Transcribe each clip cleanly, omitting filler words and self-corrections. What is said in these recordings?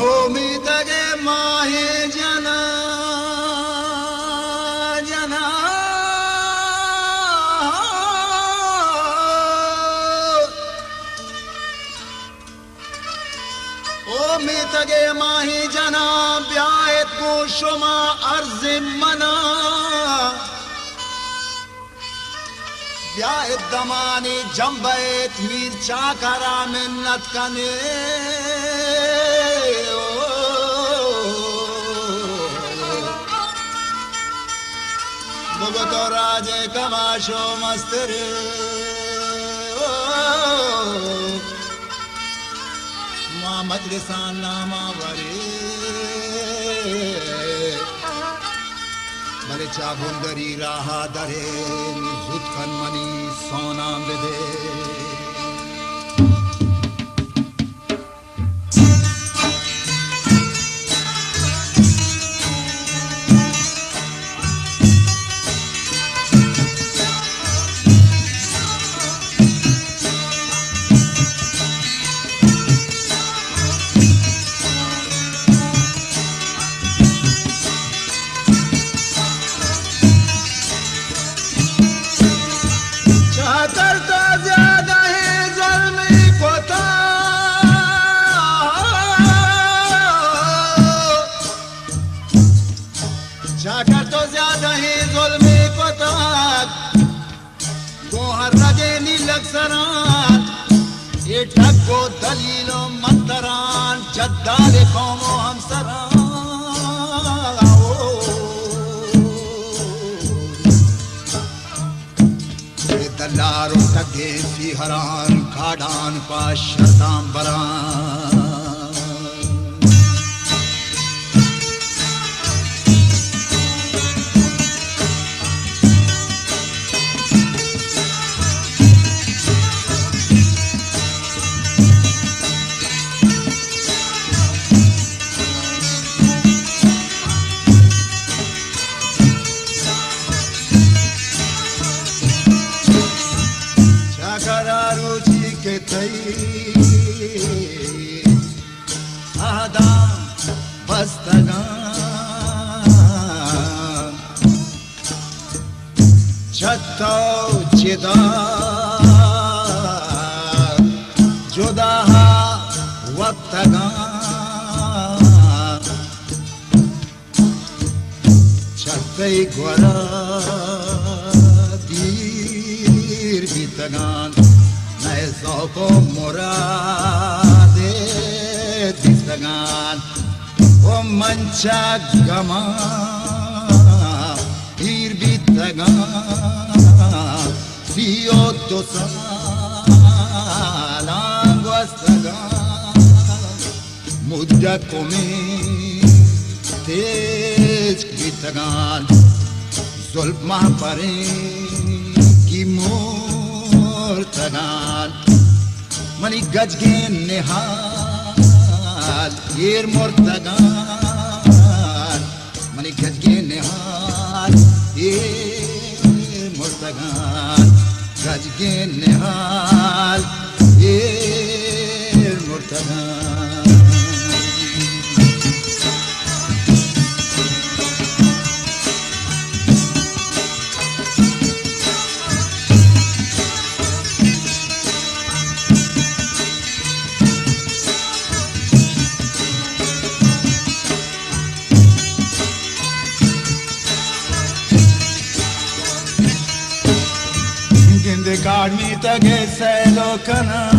होमितगे माहे जना जना होमितगे माहे जना ब्यायत गोशुमा अर्ज मना ब्यायत दमानी जंबैत मीर चाकरा मिन्नत कने तो राजे कमाशो मस्तरे माँ मजलिसान नामा वरे मरे चाबुंदरी राहा दरे निजुत कनमनी सोना बेदे जाकर तो ज्यादा ही जुल्मे को ताक गोहर रगे नीलक सरान ये ठगो दलीलो मंतरान जद्दाले कौमो हम सरान ये दलारो ठगे सी हरान खाड़ान पाश शताम बरान छत्तो चिदा जुदा वक्तगा छत्तई ग्वरा दीर बीतगान नए सौको मुरादे दिस्तगान ओ मंचा गमा दीर बीतगान सियो तो सालां वस्तगान मुद्दा कोमे तेज बीतगान जुल्मा परे की मोर्तगान मनी गजगे निहाल येर मोर्तगान मनी गजगे निहाल येर मोर्तगान गजगे निहाल येर मोर्तगान Carmi tage selo canal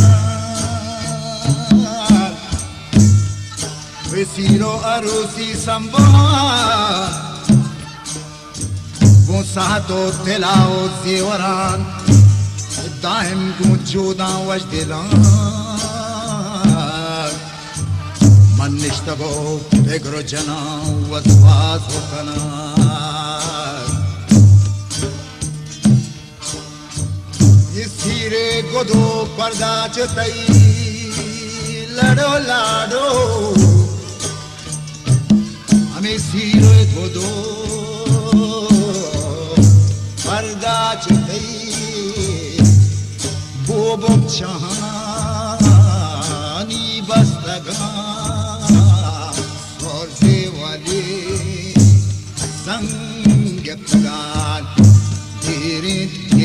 Vesiro arusi samba Gonsato telao ziwaran Daim gunjudan wajdilan Man nishtago begro jana waswaso canal हीरे गोदो पर्दा चतई लड़ो लाडो हमें हीरे गोदो पर्दा चतई बोबो चाहानी बस्तगान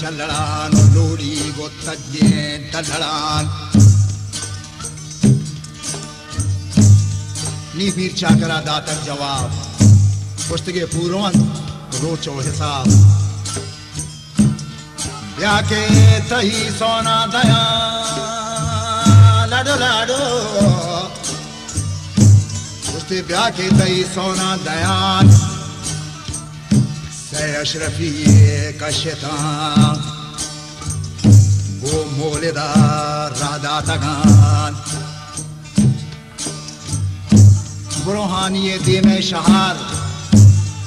चलड़ान लोड़ी गो तजे डलड़ान नी पीर चाकरा दातक जवाब पुस्तके पूरवन रोचो हिसाब ब्याह के तही सोना दया लाडो लाडो पुस्ते ब्याह के तही सोना दयान अशरफी का शैतान गो मोलेदार राधा तगान बुरहानी दीमे शहार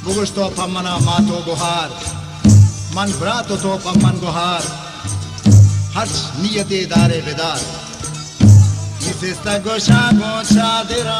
बुगुस्तो पमना मातो गुहार मन ब्रातो तो पमन गुहार हर्ष नियते दारे बेदार निसिस्ता गोशा गोशा दिरा